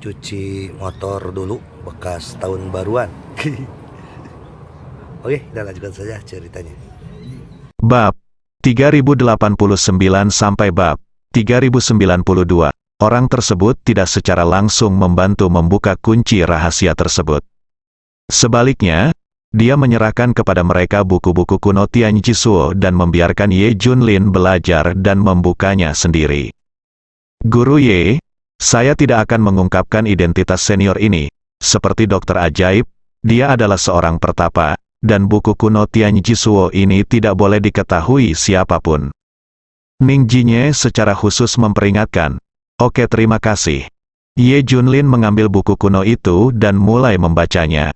cuci motor dulu bekas tahun baruan. Oke, kita lanjutkan saja ceritanya. Bab 3089 sampai bab 3092. Orang tersebut tidak secara langsung membantu membuka kunci rahasia tersebut. Sebaliknya, dia menyerahkan kepada mereka buku-buku kuno Tian Jisuo dan membiarkan Ye Junlin belajar dan membukanya sendiri. Guru Ye, saya tidak akan mengungkapkan identitas senior ini. Seperti dokter ajaib, dia adalah seorang pertapa, dan buku kuno Tian Jisuo ini tidak boleh diketahui siapapun. Ning Jinye secara khusus memperingatkan. Oke, terima kasih. Ye Junlin mengambil buku kuno itu dan mulai membacanya.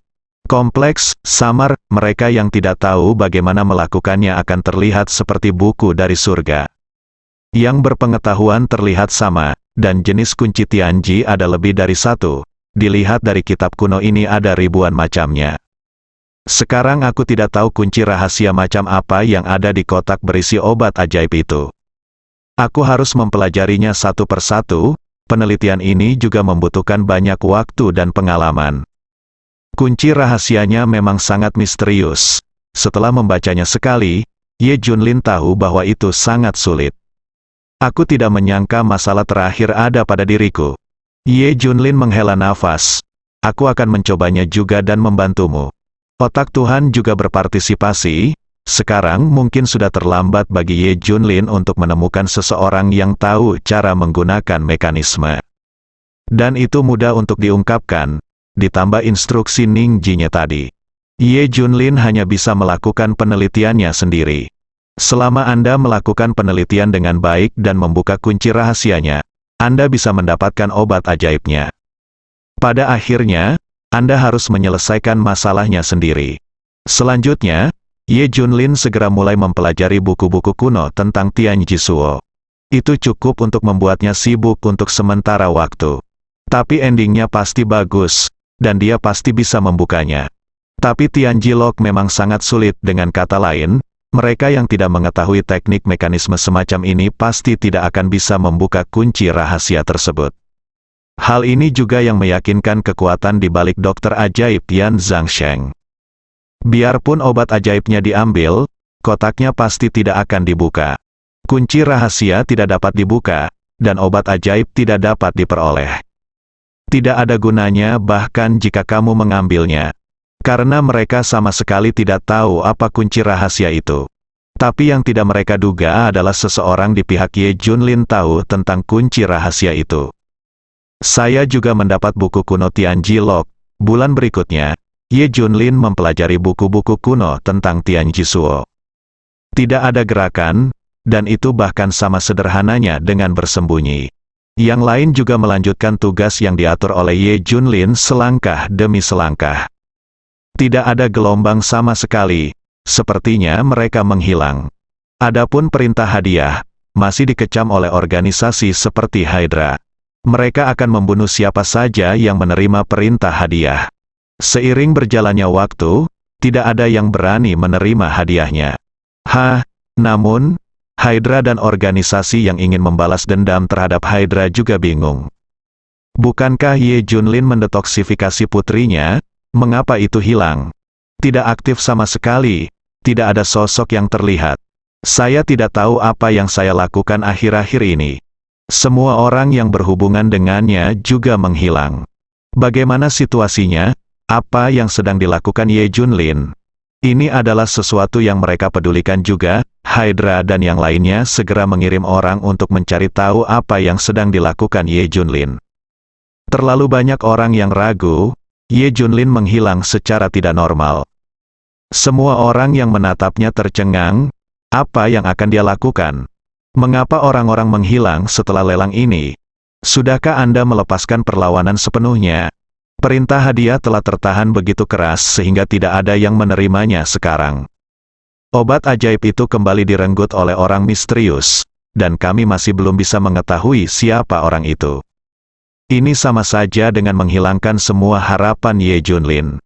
Kompleks, samar, mereka yang tidak tahu bagaimana melakukannya akan terlihat seperti buku dari surga. Yang berpengetahuan terlihat sama, dan jenis kunci Tianji ada lebih dari satu. Dilihat dari kitab kuno ini ada ribuan macamnya. Sekarang aku tidak tahu kunci rahasia macam apa yang ada di kotak berisi obat ajaib itu. Aku harus mempelajarinya satu persatu. Penelitian ini juga membutuhkan banyak waktu dan pengalaman. Kunci rahasianya memang sangat misterius. Setelah membacanya sekali, Ye Junlin tahu bahwa itu sangat sulit. Aku tidak menyangka masalah terakhir ada pada diriku. Ye Junlin menghela nafas. Aku akan mencobanya juga dan membantumu. Otak Tuhan juga berpartisipasi. Sekarang mungkin sudah terlambat bagi Ye Junlin untuk menemukan seseorang yang tahu cara menggunakan mekanisme. Dan itu mudah untuk diungkapkan, ditambah instruksi Ning Jinye tadi. Ye Junlin hanya bisa melakukan penelitiannya sendiri. Selama Anda melakukan penelitian dengan baik dan membuka kunci rahasianya, Anda bisa mendapatkan obat ajaibnya. Pada akhirnya, Anda harus menyelesaikan masalahnya sendiri. Selanjutnya, Ye Junlin segera mulai mempelajari buku-buku kuno tentang Tian Jisuo. Itu cukup untuk membuatnya sibuk untuk sementara waktu. Tapi endingnya pasti bagus, dan dia pasti bisa membukanya. Tapi Tianji Lock memang sangat sulit, dengan kata lain, mereka yang tidak mengetahui teknik mekanisme semacam ini pasti tidak akan bisa membuka kunci rahasia tersebut. Hal ini juga yang meyakinkan kekuatan di balik dokter ajaib Yan Zhangsheng. Biarpun obat ajaibnya diambil, kotaknya pasti tidak akan dibuka. Kunci rahasia tidak dapat dibuka, dan obat ajaib tidak dapat diperoleh. Tidak ada gunanya bahkan jika kamu mengambilnya. Karena mereka sama sekali tidak tahu apa kunci rahasia itu. Tapi yang tidak mereka duga adalah seseorang di pihak Ye Junlin tahu tentang kunci rahasia itu. Saya juga mendapat buku kuno Tianji Lock. Bulan berikutnya, Ye Junlin mempelajari buku-buku kuno tentang Tian Jisuo. Tidak ada gerakan, dan itu bahkan sama sederhananya dengan bersembunyi. Yang lain juga melanjutkan tugas yang diatur oleh Ye Junlin selangkah demi selangkah. Tidak ada gelombang sama sekali, sepertinya mereka menghilang. Adapun perintah hadiah, masih dikecam oleh organisasi seperti Hydra. Mereka akan membunuh siapa saja yang menerima perintah hadiah. Seiring berjalannya waktu, tidak ada yang berani menerima hadiahnya. Namun, Hydra dan organisasi yang ingin membalas dendam terhadap Hydra juga bingung. Bukankah Ye Junlin mendetoksifikasi putrinya? Mengapa itu hilang? Tidak aktif sama sekali, tidak ada sosok yang terlihat. Saya tidak tahu apa yang saya lakukan akhir-akhir ini. Semua orang yang berhubungan dengannya juga menghilang. Bagaimana situasinya? Apa yang sedang dilakukan Ye Junlin? Ini adalah sesuatu yang mereka pedulikan juga. Hydra dan yang lainnya segera mengirim orang untuk mencari tahu apa yang sedang dilakukan Ye Junlin. Terlalu banyak orang yang ragu. Ye Junlin menghilang secara tidak normal. Semua orang yang menatapnya tercengang. Apa yang akan dia lakukan? Mengapa orang-orang menghilang setelah lelang ini? Sudahkah Anda melepaskan perlawanan sepenuhnya? Perintah hadiah telah tertahan begitu keras sehingga tidak ada yang menerimanya sekarang. Obat ajaib itu kembali direnggut oleh orang misterius, dan kami masih belum bisa mengetahui siapa orang itu. Ini sama saja dengan menghilangkan semua harapan Ye Junlin.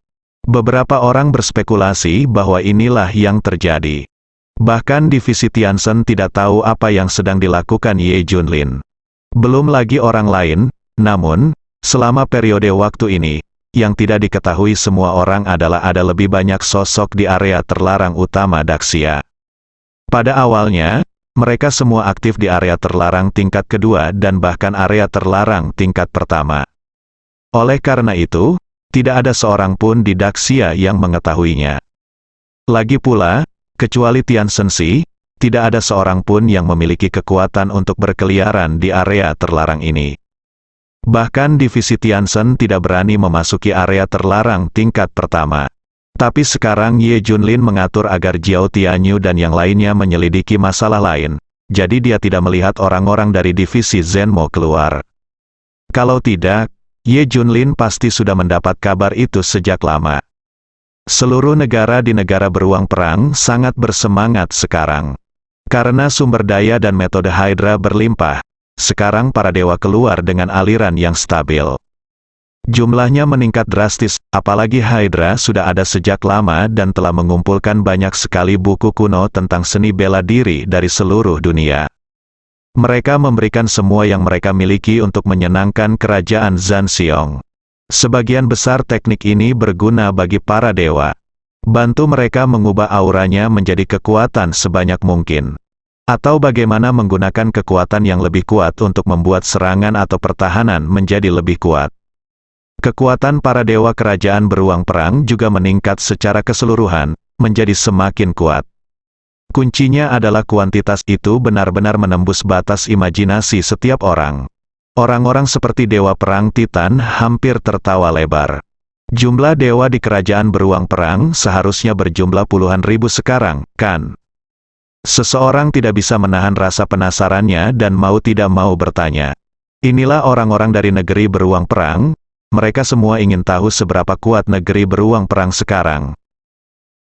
Beberapa orang berspekulasi bahwa inilah yang terjadi. Bahkan divisi Tiansen tidak tahu apa yang sedang dilakukan Ye Junlin. Belum lagi orang lain, namun, Selama periode waktu ini, yang tidak diketahui semua orang adalah ada lebih banyak sosok di area terlarang utama Daxia. Pada awalnya, mereka semua aktif di area terlarang tingkat kedua dan bahkan area terlarang tingkat pertama. Oleh karena itu, tidak ada seorang pun di Daxia yang mengetahuinya. Lagi pula, kecuali Tian Shenxi, tidak ada seorang pun yang memiliki kekuatan untuk berkeliaran di area terlarang ini. Bahkan divisi Tianzhen tidak berani memasuki area terlarang tingkat pertama. Tapi sekarang Ye Junlin mengatur agar Jiao Tianyu dan yang lainnya menyelidiki masalah lain, jadi dia tidak melihat orang-orang dari divisi Zhenmo keluar. Kalau tidak, Ye Junlin pasti sudah mendapat kabar itu sejak lama. Seluruh negara di negara beruang perang sangat bersemangat sekarang. Karena sumber daya dan metode Hydra berlimpah, sekarang para dewa keluar dengan aliran yang stabil. Jumlahnya meningkat drastis, apalagi Hydra sudah ada sejak lama dan telah mengumpulkan banyak sekali buku kuno tentang seni bela diri dari seluruh dunia. Mereka memberikan semua yang mereka miliki untuk menyenangkan kerajaan Zhanxiong. Sebagian besar teknik ini berguna bagi para dewa. Bantu mereka mengubah auranya menjadi kekuatan sebanyak mungkin. Atau bagaimana menggunakan kekuatan yang lebih kuat untuk membuat serangan atau pertahanan menjadi lebih kuat. Kekuatan para dewa kerajaan beruang perang juga meningkat secara keseluruhan, menjadi semakin kuat. Kuncinya adalah kuantitas itu benar-benar menembus batas imajinasi setiap orang. Orang-orang seperti dewa perang Titan hampir tertawa lebar. Jumlah dewa di kerajaan beruang perang seharusnya berjumlah puluhan ribu sekarang, kan? Seseorang tidak bisa menahan rasa penasarannya dan mau tidak mau bertanya. Inilah orang-orang dari negeri beruang perang, mereka semua ingin tahu seberapa kuat negeri beruang perang sekarang.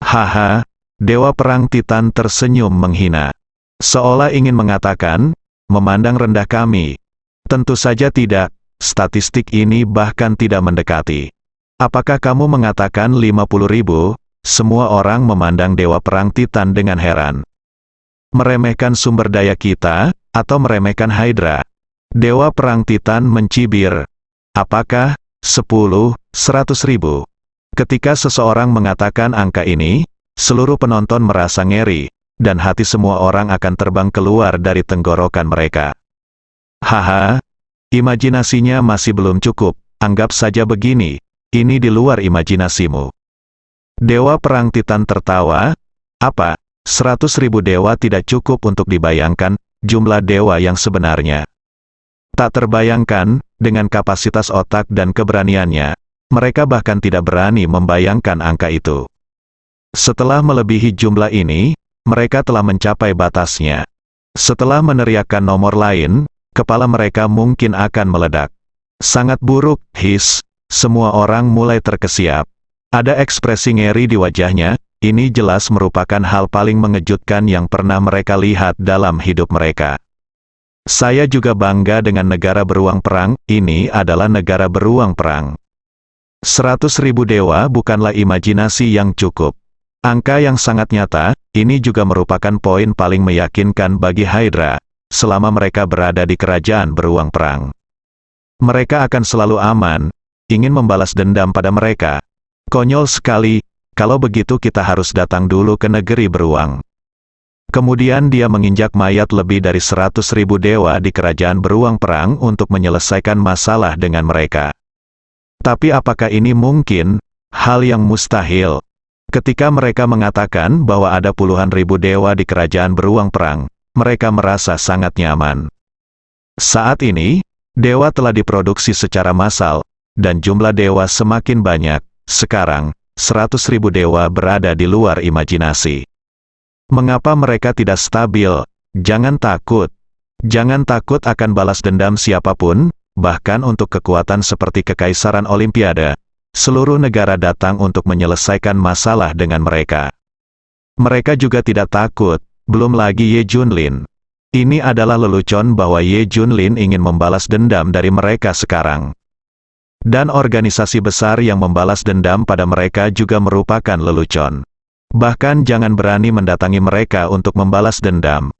Haha, dewa perang Titan tersenyum menghina. Seolah ingin mengatakan, memandang rendah kami. Tentu saja tidak, statistik ini bahkan tidak mendekati. Apakah kamu mengatakan 50.000? Semua orang memandang dewa perang Titan dengan heran. Meremehkan sumber daya kita, atau meremehkan Hydra? Dewa perang Titan mencibir. Apakah 10, 100.000? Ketika seseorang mengatakan angka ini, seluruh penonton merasa ngeri, dan hati semua orang akan terbang keluar dari tenggorokan mereka. Haha, imajinasinya masih belum cukup, anggap saja begini. Ini di luar imajinasimu. Dewa perang Titan tertawa. Apa? 100.000 dewa tidak cukup untuk dibayangkan jumlah dewa yang sebenarnya. Tak terbayangkan, dengan kapasitas otak dan keberaniannya, mereka bahkan tidak berani membayangkan angka itu. Setelah melebihi jumlah ini, mereka telah mencapai batasnya. Setelah meneriakkan nomor lain, kepala mereka mungkin akan meledak. Sangat buruk, hiss. Semua orang mulai terkesiap. Ada ekspresi ngeri di wajahnya, ini jelas merupakan hal paling mengejutkan yang pernah mereka lihat dalam hidup mereka. Saya juga bangga dengan negara beruang perang, ini adalah negara beruang perang. 100.000 dewa bukanlah imajinasi yang cukup. Angka yang sangat nyata, ini juga merupakan poin paling meyakinkan bagi Hydra, selama mereka berada di kerajaan beruang perang. Mereka akan selalu aman, ingin membalas dendam pada mereka. Konyol sekali, kalau begitu kita harus datang dulu ke negeri beruang. Kemudian dia menginjak mayat lebih dari 100.000 dewa di kerajaan beruang perang untuk menyelesaikan masalah dengan mereka. Tapi apakah ini mungkin? Hal yang mustahil. Ketika mereka mengatakan bahwa ada puluhan ribu dewa di kerajaan beruang perang, mereka merasa sangat nyaman. Saat ini, dewa telah diproduksi secara massal, dan jumlah dewa semakin banyak. Sekarang, 100.000 dewa berada di luar imajinasi. Mengapa mereka tidak stabil? Jangan takut. Jangan takut akan balas dendam siapapun, bahkan untuk kekuatan seperti Kekaisaran Olimpiade. Seluruh negara datang untuk menyelesaikan masalah dengan mereka. Mereka juga tidak takut, belum lagi Ye Junlin. Ini adalah lelucon bahwa Ye Junlin ingin membalas dendam dari mereka sekarang. Dan organisasi besar yang membalas dendam pada mereka juga merupakan lelucon. Bahkan jangan berani mendatangi mereka untuk membalas dendam.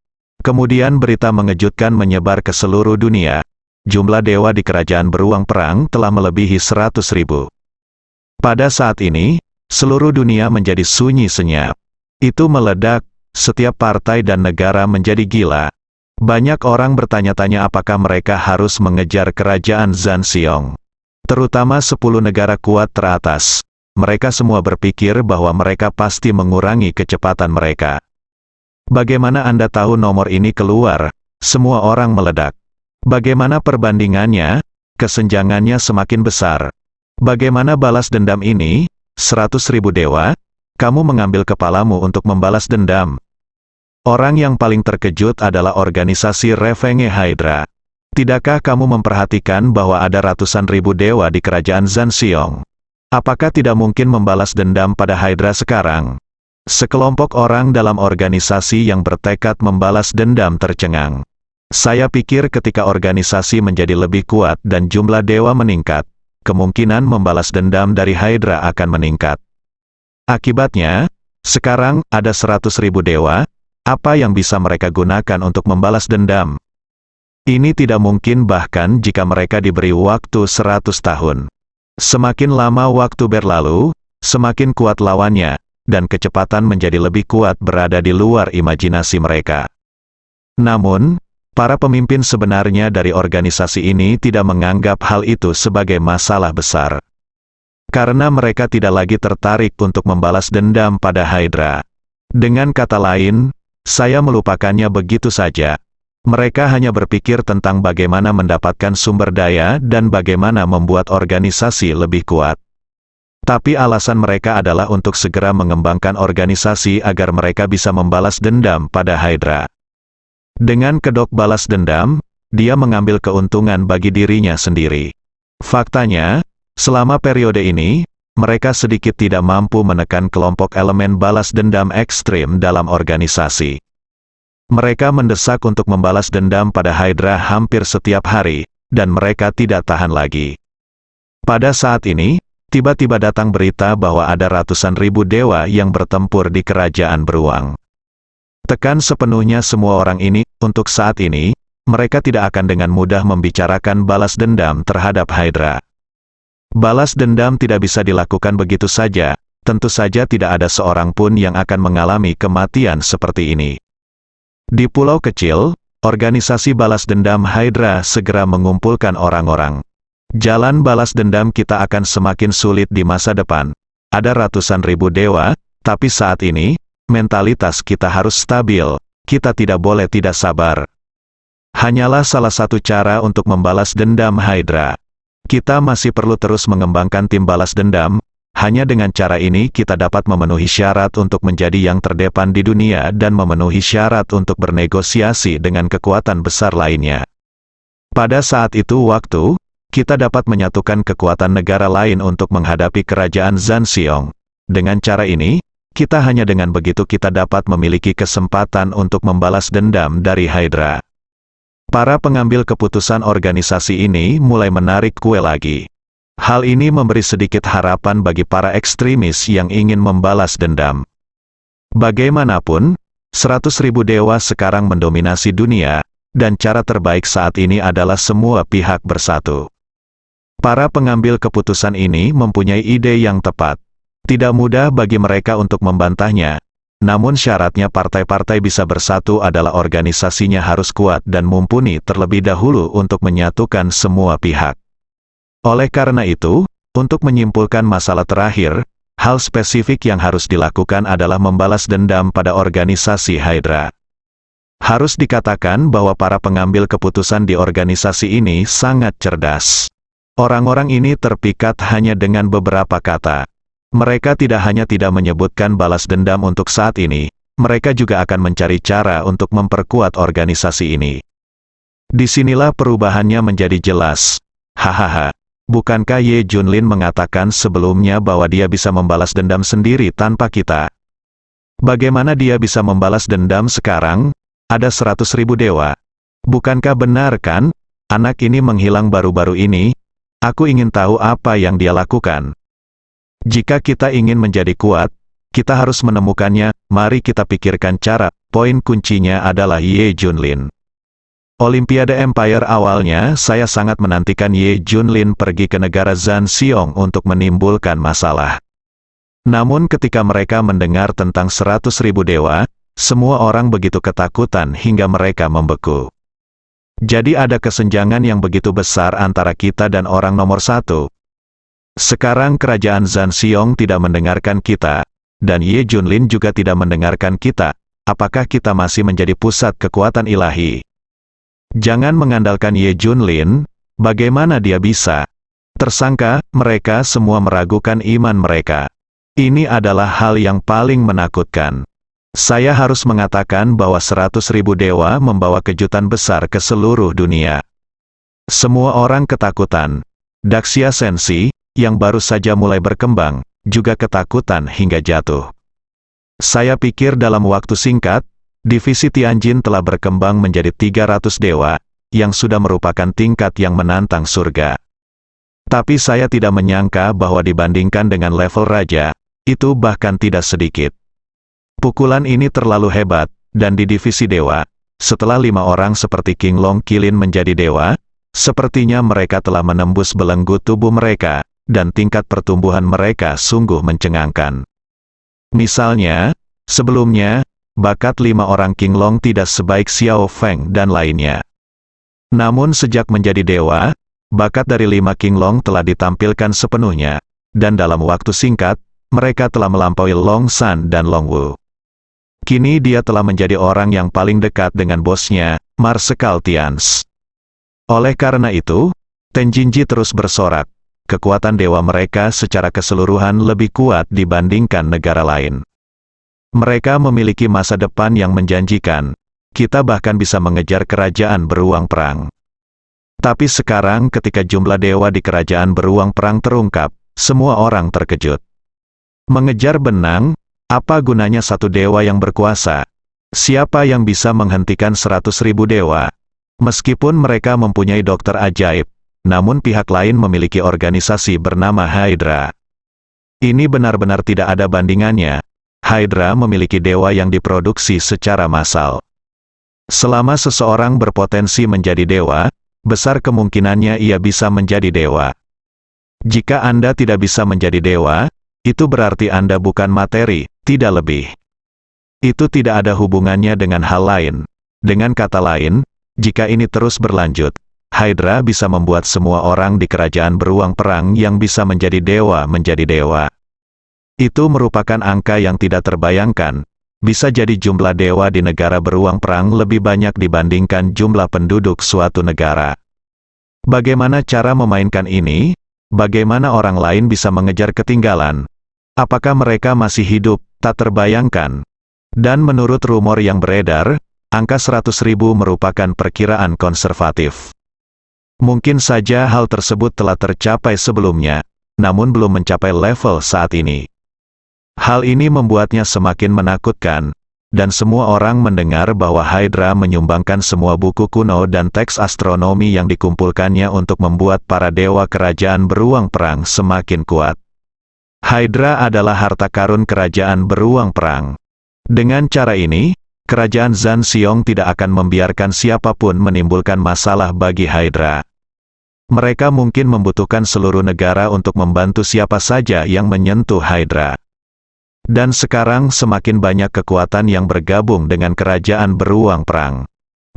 Kemudian berita mengejutkan menyebar ke seluruh dunia. jumlah dewa di kerajaan beruang perang telah melebihi 100.000. Pada saat ini, seluruh dunia menjadi sunyi senyap. Itu meledak, setiap partai dan negara menjadi gila. Banyak orang bertanya-tanya apakah mereka harus mengejar kerajaan Zhanxiong. Terutama 10 negara kuat teratas. Mereka semua berpikir bahwa mereka pasti mengurangi kecepatan mereka. Bagaimana Anda tahu nomor ini keluar? Semua orang meledak. Bagaimana perbandingannya? Kesenjangannya semakin besar. Bagaimana balas dendam ini? 100.000 dewa? Kamu mengambil kepalamu untuk membalas dendam. Orang yang paling terkejut adalah organisasi Revenge Hydra. Tidakkah kamu memperhatikan bahwa ada ratusan ribu dewa di kerajaan Zhanxiong? Apakah tidak mungkin membalas dendam pada Hydra sekarang? Sekelompok orang dalam organisasi yang bertekad membalas dendam tercengang. Saya pikir ketika organisasi menjadi lebih kuat dan jumlah dewa meningkat, kemungkinan membalas dendam dari Hydra akan meningkat. Akibatnya, sekarang ada 100.000 dewa. Apa yang bisa mereka gunakan untuk membalas dendam? Ini tidak mungkin bahkan jika mereka diberi waktu 100 tahun. Semakin lama waktu berlalu, semakin kuat lawannya, dan kecepatan menjadi lebih kuat berada di luar imajinasi mereka. Namun, para pemimpin sebenarnya dari organisasi ini tidak menganggap hal itu sebagai masalah besar. Karena mereka tidak lagi tertarik untuk membalas dendam pada Hydra. Dengan kata lain, saya melupakannya begitu saja. Mereka hanya berpikir tentang bagaimana mendapatkan sumber daya dan bagaimana membuat organisasi lebih kuat. Tapi alasan mereka adalah untuk segera mengembangkan organisasi agar mereka bisa membalas dendam pada Hydra. Dengan kedok balas dendam, dia mengambil keuntungan bagi dirinya sendiri. Faktanya, selama periode ini, mereka sedikit tidak mampu menekan kelompok elemen balas dendam ekstrim dalam organisasi. Mereka mendesak untuk membalas dendam pada Hydra hampir setiap hari, dan mereka tidak tahan lagi. Pada saat ini, tiba-tiba datang berita bahwa ada ratusan ribu dewa yang bertempur di kerajaan beruang. Tekan sepenuhnya semua orang ini, untuk saat ini, mereka tidak akan dengan mudah membicarakan balas dendam terhadap Hydra. Balas dendam tidak bisa dilakukan begitu saja, tentu saja tidak ada seorang pun yang akan mengalami kematian seperti ini. Di pulau kecil, organisasi balas dendam Hydra segera mengumpulkan orang-orang. Jalan balas dendam kita akan semakin sulit di masa depan. Ada ratusan ribu dewa, tapi saat ini, mentalitas kita harus stabil, kita tidak boleh tidak sabar. Hanyalah salah satu cara untuk membalas dendam Hydra. Kita masih perlu terus mengembangkan tim balas dendam. Hanya dengan cara ini kita dapat memenuhi syarat untuk menjadi yang terdepan di dunia dan memenuhi syarat untuk bernegosiasi dengan kekuatan besar lainnya. Pada saat itu waktu, kita dapat menyatukan kekuatan negara lain untuk menghadapi kerajaan Zhanxiong. Dengan cara ini, kita hanya dengan begitu kita dapat memiliki kesempatan untuk membalas dendam dari Hydra. Para pengambil keputusan organisasi ini mulai menarik kue lagi. Hal ini memberi sedikit harapan bagi para ekstremis yang ingin membalas dendam. Bagaimanapun, 100.000 dewa sekarang mendominasi dunia, dan cara terbaik saat ini adalah semua pihak bersatu. Para pengambil keputusan ini mempunyai ide yang tepat. Tidak mudah bagi mereka untuk membantahnya, namun syaratnya partai-partai bisa bersatu adalah organisasinya harus kuat dan mumpuni terlebih dahulu untuk menyatukan semua pihak. Oleh karena itu, untuk menyimpulkan masalah terakhir, hal spesifik yang harus dilakukan adalah membalas dendam pada organisasi Hydra. Harus dikatakan bahwa para pengambil keputusan di organisasi ini sangat cerdas. Orang-orang ini terpikat hanya dengan beberapa kata. Mereka tidak hanya tidak menyebutkan balas dendam untuk saat ini, mereka juga akan mencari cara untuk memperkuat organisasi ini. Disinilah perubahannya menjadi jelas. Hahaha. Bukankah Ye Junlin mengatakan sebelumnya bahwa dia bisa membalas dendam sendiri tanpa kita? Bagaimana dia bisa membalas dendam sekarang? Ada 100.000 dewa. Bukankah benar kan? Anak ini menghilang baru-baru ini. Aku ingin tahu apa yang dia lakukan. Jika kita ingin menjadi kuat, kita harus menemukannya. Mari kita pikirkan cara. Poin kuncinya adalah Ye Junlin. Olimpiade Empire awalnya saya sangat menantikan Ye Junlin pergi ke negara Zanxiong untuk menimbulkan masalah. Namun ketika mereka mendengar tentang 100.000 dewa, semua orang begitu ketakutan hingga mereka membeku. Jadi ada kesenjangan yang begitu besar antara kita dan orang nomor 1. Sekarang kerajaan Zanxiong tidak mendengarkan kita, dan Ye Junlin juga tidak mendengarkan kita. Apakah kita masih menjadi pusat kekuatan ilahi? Jangan mengandalkan Ye Junlin, bagaimana dia bisa? Tersangka, mereka semua meragukan iman mereka. Ini adalah hal yang paling menakutkan. Saya harus mengatakan bahwa 100.000 dewa membawa kejutan besar ke seluruh dunia. Semua orang ketakutan. Daxia Sensi, yang baru saja mulai berkembang, juga ketakutan hingga jatuh. Saya pikir dalam waktu singkat, divisi Tianjin telah berkembang menjadi 300 dewa, yang sudah merupakan tingkat yang menantang surga. Tapi saya tidak menyangka bahwa dibandingkan dengan level raja, itu bahkan tidak sedikit. Pukulan ini terlalu hebat, dan di divisi dewa, setelah 5 orang seperti King Long Qilin menjadi dewa, sepertinya mereka telah menembus belenggu tubuh mereka, dan tingkat pertumbuhan mereka sungguh mencengangkan. Misalnya, sebelumnya, bakat 5 orang King Long tidak sebaik Xiao Feng dan lainnya. Namun sejak menjadi dewa, bakat dari 5 King Long telah ditampilkan sepenuhnya, dan dalam waktu singkat, mereka telah melampaui Long San dan Long Wu. Kini dia telah menjadi orang yang paling dekat dengan bosnya, Marsekal Tians. Oleh karena itu, Tenjinji terus bersorak. Kekuatan dewa mereka secara keseluruhan lebih kuat dibandingkan negara lain. Mereka memiliki masa depan yang menjanjikan. Kita bahkan bisa mengejar kerajaan beruang perang. Tapi sekarang ketika jumlah dewa di kerajaan beruang perang terungkap, semua orang terkejut. Mengejar benang, apa gunanya satu dewa yang berkuasa? Siapa yang bisa menghentikan 100.000 dewa? Meskipun mereka mempunyai dokter ajaib, namun pihak lain memiliki organisasi bernama Hydra. Ini benar-benar tidak ada bandingannya. Hydra memiliki dewa yang diproduksi secara massal. Selama seseorang berpotensi menjadi dewa, besar kemungkinannya ia bisa menjadi dewa. Jika Anda tidak bisa menjadi dewa, itu berarti Anda bukan materi, tidak lebih. Itu tidak ada hubungannya dengan hal lain. Dengan kata lain, jika ini terus berlanjut, Hydra bisa membuat semua orang di kerajaan beruang perang yang bisa menjadi dewa menjadi dewa. Itu merupakan angka yang tidak terbayangkan. Bisa jadi jumlah dewa di negara beruang perang lebih banyak dibandingkan jumlah penduduk suatu negara. Bagaimana cara memainkan ini? Bagaimana orang lain bisa mengejar ketinggalan? Apakah mereka masih hidup? Tak terbayangkan. Dan menurut rumor yang beredar, angka 100.000 merupakan perkiraan konservatif. Mungkin saja hal tersebut telah tercapai sebelumnya, namun belum mencapai level saat ini. Hal ini membuatnya semakin menakutkan, dan semua orang mendengar bahwa Hydra menyumbangkan semua buku kuno dan teks astronomi yang dikumpulkannya untuk membuat para dewa kerajaan beruang perang semakin kuat. Hydra adalah harta karun kerajaan beruang perang. Dengan cara ini, kerajaan Zanxiong tidak akan membiarkan siapapun menimbulkan masalah bagi Hydra. Mereka mungkin membutuhkan seluruh negara untuk membantu siapa saja yang menyentuh Hydra. Dan sekarang semakin banyak kekuatan yang bergabung dengan kerajaan beruang perang.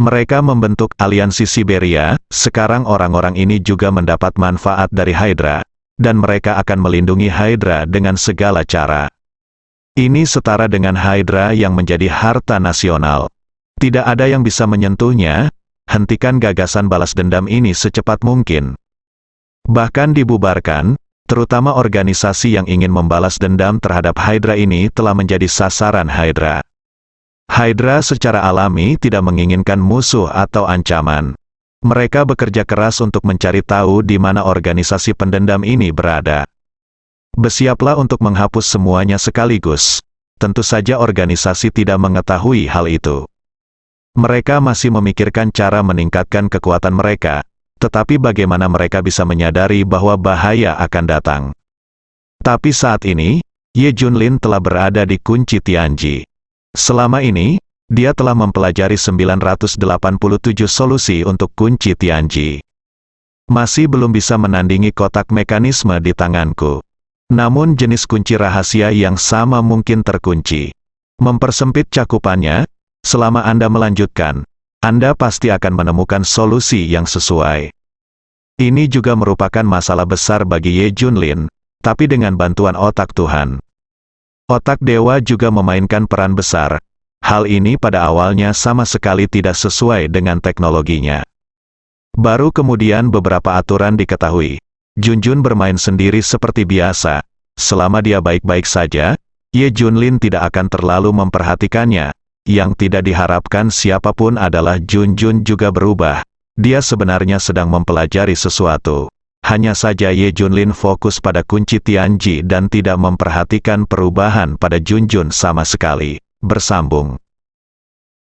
Mereka membentuk aliansi Siberia, sekarang orang-orang ini juga mendapat manfaat dari Hydra, dan mereka akan melindungi Hydra dengan segala cara. Ini setara dengan Hydra yang menjadi harta nasional. Tidak ada yang bisa menyentuhnya. Hentikan gagasan balas dendam ini secepat mungkin. Bahkan dibubarkan, terutama organisasi yang ingin membalas dendam terhadap Hydra ini telah menjadi sasaran Hydra. Hydra secara alami tidak menginginkan musuh atau ancaman. Mereka bekerja keras untuk mencari tahu di mana organisasi pendendam ini berada. Bersiaplah untuk menghapus semuanya sekaligus. Tentu saja organisasi tidak mengetahui hal itu. Mereka masih memikirkan cara meningkatkan kekuatan mereka, tetapi bagaimana mereka bisa menyadari bahwa bahaya akan datang. Tapi saat ini, Ye Junlin telah berada di kunci Tianji. Selama ini, Dia telah mempelajari 987 solusi untuk kunci Tianji. Masih belum bisa menandingi kotak mekanisme di tanganku. Namun jenis kunci rahasia yang sama mungkin terkunci. Mempersempit cakupannya, selama Anda melanjutkan, Anda pasti akan menemukan solusi yang sesuai. Ini juga merupakan masalah besar bagi Ye Junlin, tapi dengan bantuan otak Tuhan. Otak dewa juga memainkan peran besar. Hal ini pada awalnya sama sekali tidak sesuai dengan teknologinya. Baru kemudian beberapa aturan diketahui. Junjun bermain sendiri seperti biasa. Selama dia baik-baik saja, Ye Junlin tidak akan terlalu memperhatikannya. Yang tidak diharapkan siapapun adalah Junjun juga berubah. Dia sebenarnya sedang mempelajari sesuatu. Hanya saja Ye Junlin fokus pada kunci Tianji dan tidak memperhatikan perubahan pada Junjun sama sekali. Bersambung.